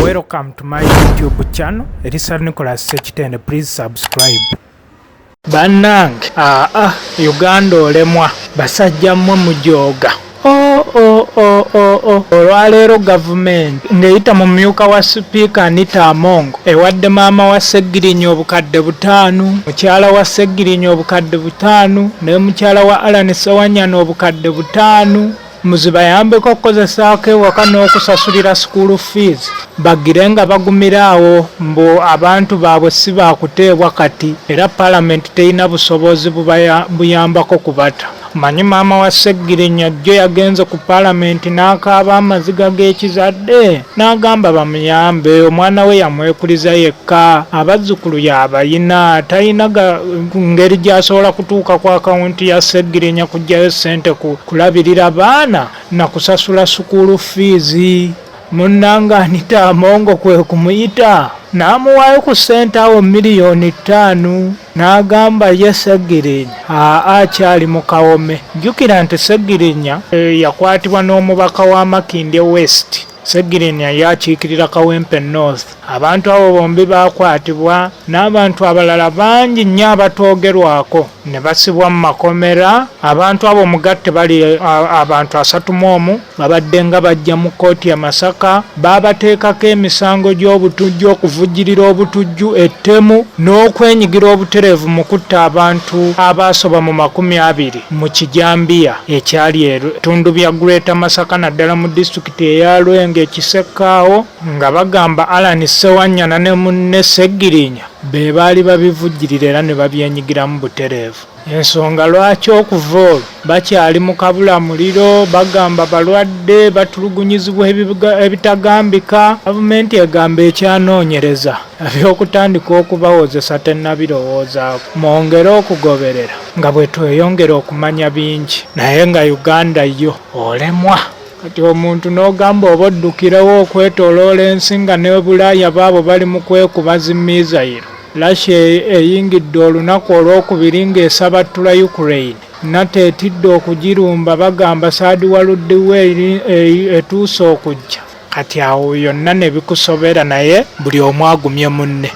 Welcome to my YouTube channel. Elisa Nicholas Sseggirinya, please subscribe. Bannange, Uganda olemwa, basajja mmwe mujooga. Olwaleero gavumenti ng'eyita mu myuka wa sipiika Anite ewadde maama wa Sseggirinya obukadde 5, mukyala wa Sseggirinya obukadde 5 ne mukyala wa Allan Ssewanyana obukadde 5. Muzibayambeko okukozesaako ewaka n'okusasulira school fees bagire nga bagumira awo mbu abantu baabwe si baakuteebwa kati era paalamenti terina busobozi buyambako kubata. Manyi maama wa Sseggirinya jjo yagenze ku paalamenti n'akaaba amaziga g'ekizadde n'agamba bamuyambe, omwana we yamwekuliza yekka, abazzukulu yabayina, talina ngeri gy'asobola kutuuka ku akawunti ya Sseggirinya kuggyayo ssente kulabirira baana na kusasula school fees. Munnanga Anite kwe kumuyita n'amuwaayo ku ssente awo 5 miliyoni n'agamba ye Sseggirinya akyali mu kawome. Jjukira nti Sseggirinya yakwatibwa n'omubaka wa Makindye West. Sseggirinya yakiikirira Kawempe North. Abantu abo bombi baakwatibwa n'abantu abalala bangi nnyo abatoogerwako ne basibwa mu makomera. Abantu abo mugatte bali abantu 31 babadde nga bajja mu kkooti ya Masaka, baabateekako emisango gy'obutujju, okuvujjirira obutujju, ettemu n'okwenyigira obutereevu mu kutta abantu abasoba mu 20 mu Kijambiya ekyali ebitundu bya Greater Masaka naddala mu disitulikiti eya Lwenge Kisekaawo, nga bagamba Allan Ssewanyana ne munne Sseggirinya be baali babivujjirira era ne babyenyigiramu butereevu. Ensonga lwaki okuva olwo bakyali mu kabulamuliro, bagamba balwadde, batulugunyizibwa ebitagambika. Gavumenti egamba ekyanoonyereza ebyokutandika okubawozesa tennabirowoozaako. Mwongere okugoberera nga bwe tweyongera okumanya bingi, naye nga Uganda yo olemwa. Kati omuntu n'ogamba oba oddukirawo okwetooloola ensi nga ne Bulaaya baabo bali mu kwekuba zimiizayiro. Russia eyingidde olunaku olwokubiri ng'esaba ttula Ukraine. NATO etidde okugirumba bagamba saadiwaluddewo etuuse okujja. Kati awo yonna ne bikusobera, naye buli omu agumye munne.